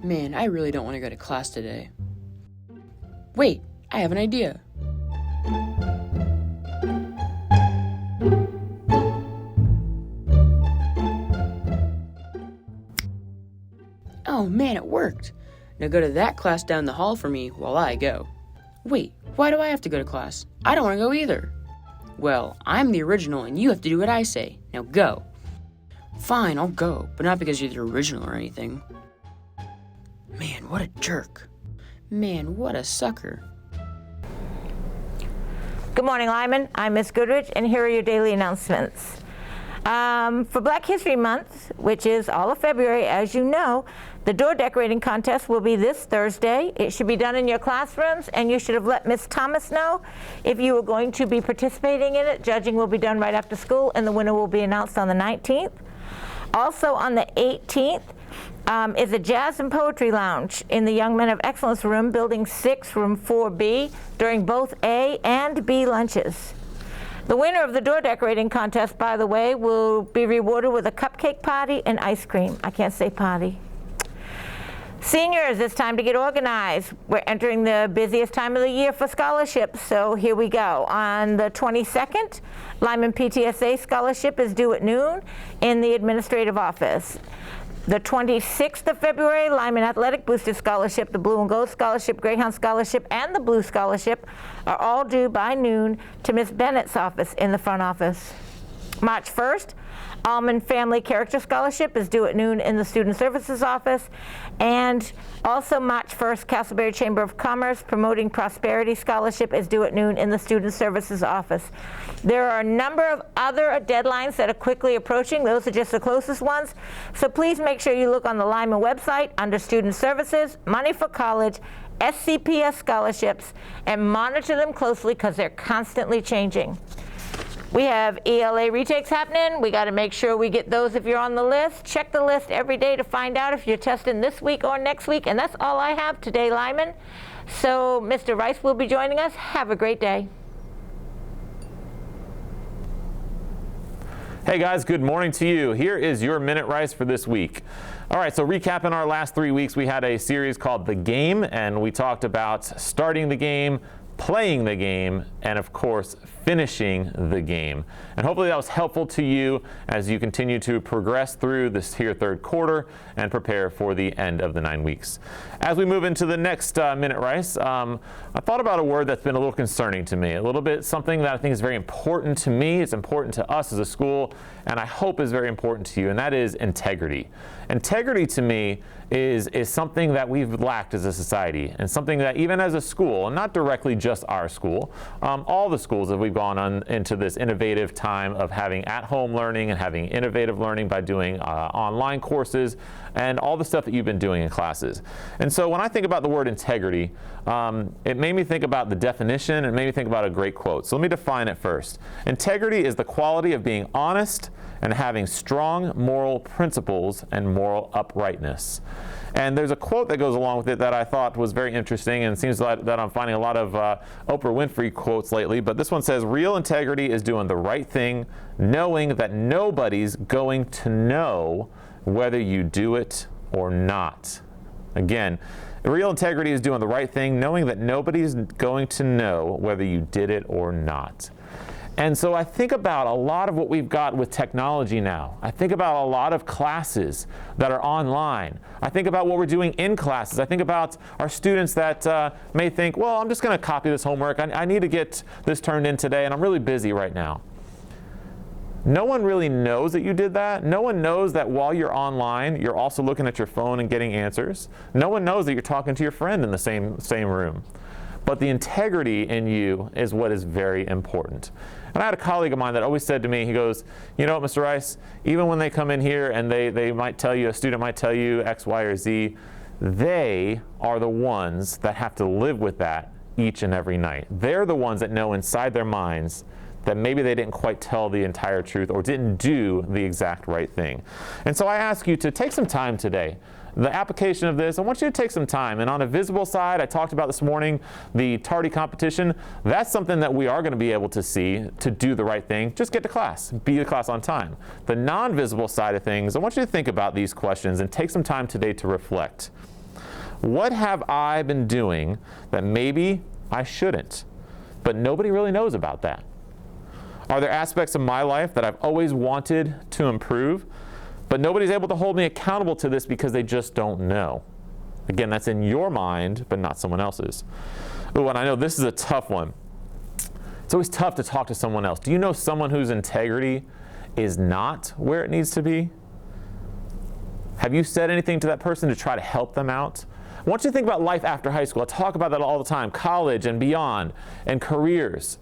Man, I really don't want to go to class today. Wait, I have an idea. Oh man, it worked. Now go to that class down the hall for me while I go. Wait, why do I have to go to class? I don't want to go either. Well, I'm the original and you have to do what I say. Now go. Fine, I'll go, but not because you're the original or anything. Man, what a jerk. Man, what a sucker. Good morning, Lyman. I'm Miss Goodrich, and here are your daily announcements. For Black History Month, which is all of February, as you know, the door decorating contest will be this Thursday. It should be done in your classrooms, and you should have let Miss Thomas know if you were going to be participating in it. Judging will be done right after school, and the winner will be announced on the 19th. Also on the 18th is a Jazz and Poetry Lounge in the Young Men of Excellence Room, Building 6, Room 4B, during both A and B lunches. The winner of the door decorating contest, by the way, will be rewarded with a cupcake party and ice cream. I can't say party. Seniors, it's time to get organized. We're entering the busiest time of the year for scholarships, so here we go. On the 22nd, Lyman PTSA scholarship is due at noon in the administrative office. The 26th of February, Lyman Athletic Booster Scholarship, the Blue and Gold Scholarship, Greyhound Scholarship, and the Blue Scholarship are all due by noon to Miss Bennett's office in the front office. March 1st, Almond Family Character Scholarship is due at noon in the Student Services office. And also March 1st, Castleberry Chamber of Commerce Promoting Prosperity Scholarship is due at noon in the Student Services office. There are a number of other deadlines that are quickly approaching. Those are just the closest ones. So please make sure you look on the Lyman website under Student Services, Money for College, SCPS scholarships, and monitor them closely because they're constantly changing. We have ELA retakes happening. We got to make sure we get those if you're on the list. Check the list every day to find out if you're testing this week or next week. And that's all I have today, Lyman. So Mr. Rice will be joining us. Have a great day. Hey guys, good morning to you. Here is your Minute Rice for this week. All right, so recapping our last 3 weeks, we had a series called The Game, and we talked about starting the game, playing the game, and of course, finishing the game. And hopefully that was helpful to you as you continue to progress through this here third quarter and prepare for the end of the 9 weeks. As we move into the next Minute Rice, I thought about a word that's been a little concerning to me, a little bit something that I think is very important to me, it's important to us as a school, and I hope is very important to you, and that is integrity. Integrity to me is something that we've lacked as a society, and something that even as a school, and not directly just our school, all the schools that we've gone on into this innovative time of having at-home learning and having innovative learning by doing online courses and all the stuff that you've been doing in classes. And so when I think about the word integrity, it made me think about the definition, and it made me think about a great quote. So let me define it first. Integrity is the quality of being honest and having strong moral principles and moral uprightness. And there's a quote that goes along with it that I thought was very interesting, and it seems that I'm finding a lot of Oprah Winfrey quotes lately, but this one says, real integrity is doing the right thing, knowing that nobody's going to know whether you do it or not. Again, real integrity is doing the right thing, knowing that nobody's going to know whether you did it or not. And so I think about a lot of what we've got with technology now. I think about a lot of classes that are online. I think about what we're doing in classes. I think about our students that may think, well, I'm just going to copy this homework. I need to get this turned in today, and I'm really busy right now. No one really knows that you did that. No one knows that while you're online, you're also looking at your phone and getting answers. No one knows that you're talking to your friend in the same room. But the integrity in you is what is very important. And I had a colleague of mine that always said to me, he goes, you know what, Mr. Rice, even when they come in here and they might tell you, a student might tell you X, Y, or Z, they are the ones that have to live with that each and every night. They're the ones that know inside their minds that maybe they didn't quite tell the entire truth or didn't do the exact right thing. And so I ask you to take some time today. The application of this, I want you to take some time. And on a visible side, I talked about this morning, the tardy competition. That's something that we are going to be able to see to do the right thing. Just get to class. Be to class on time. The non-visible side of things, I want you to think about these questions and take some time today to reflect. What have I been doing that maybe I shouldn't? But nobody really knows about that. Are there aspects of my life that I've always wanted to improve, but nobody's able to hold me accountable to this because they just don't know? Again, that's in your mind, but not someone else's. Ooh, and I know this is a tough one. It's always tough to talk to someone else. Do you know someone whose integrity is not where it needs to be? Have you said anything to that person to try to help them out? I want you to think about life after high school. I talk about that all the time, college and beyond, and careers.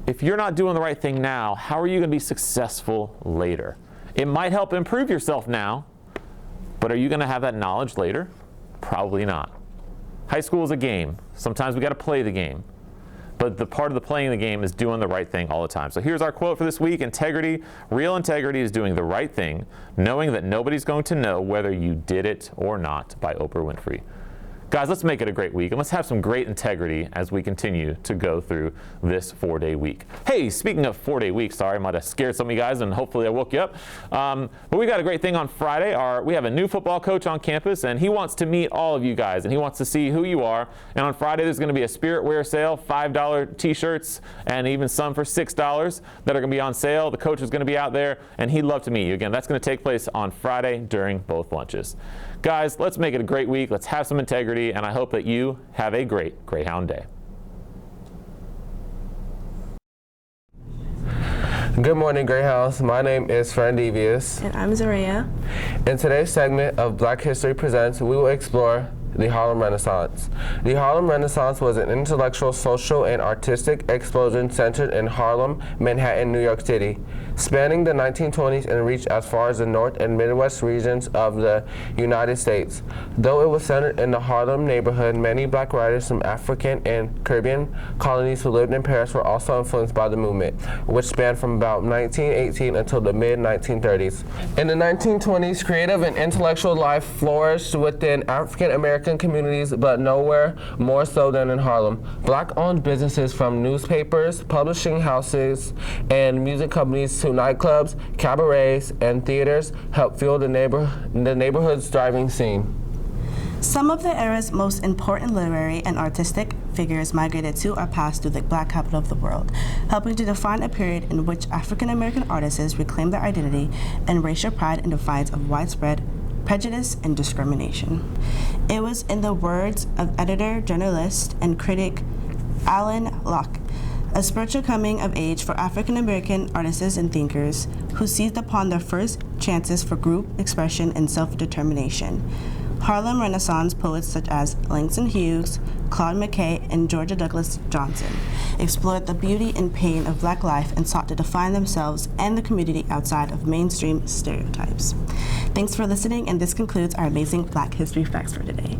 If you're not doing the right thing now, how are you going to be successful later? It might help improve yourself now, but are you going to have that knowledge later? Probably not. High school is a game. Sometimes we got to play the game. But the part of the playing the game is doing the right thing all the time. So here's our quote for this week. Integrity, real integrity is doing the right thing, knowing that nobody's going to know whether you did it or not, by Oprah Winfrey. Guys, let's make it a great week, and let's have some great integrity as we continue to go through this 4-day week. Hey, speaking of 4-day week, sorry, I might have scared some of you guys, and hopefully I woke you up. But we got a great thing on Friday. We have a new football coach on campus, and he wants to meet all of you guys, and he wants to see who you are. And on Friday, there's going to be a Spirit Wear sale, $5 t-shirts, and even some for $6 that are going to be on sale. The coach is going to be out there, and he'd love to meet you. Again, that's going to take place on Friday during both lunches. Guys, let's make it a great week. Let's have some integrity, and I hope that you have a great Greyhound Day. Good morning, Greyhounds. My name is Fran Devious. And I'm Zaria. In today's segment of Black History Presents, we will explore the Harlem Renaissance. The Harlem Renaissance was an intellectual, social, and artistic explosion centered in Harlem, Manhattan, New York City, spanning the 1920s and reached as far as the North and Midwest regions of the United States. Though it was centered in the Harlem neighborhood, many black writers from African and Caribbean colonies who lived in Paris were also influenced by the movement, which spanned from about 1918 until the mid-1930s. In the 1920s, creative and intellectual life flourished within African American communities, but nowhere more so than in Harlem. Black-owned businesses from newspapers, publishing houses, and music companies to nightclubs, cabarets, and theaters helped fuel the neighborhood's thriving scene. Some of the era's most important literary and artistic figures migrated to or passed through the Black capital of the world, helping to define a period in which African American artists reclaimed their identity and racial pride in defiance of widespread prejudice and discrimination. It was, in the words of editor, journalist, and critic Alan Locke, a spiritual coming of age for African American artists and thinkers who seized upon their first chances for group expression and self-determination. Harlem Renaissance poets such as Langston Hughes, Claude McKay, and Georgia Douglas Johnson explored the beauty and pain of Black life and sought to define themselves and the community outside of mainstream stereotypes. Thanks for listening, and this concludes our amazing Black History Facts for today.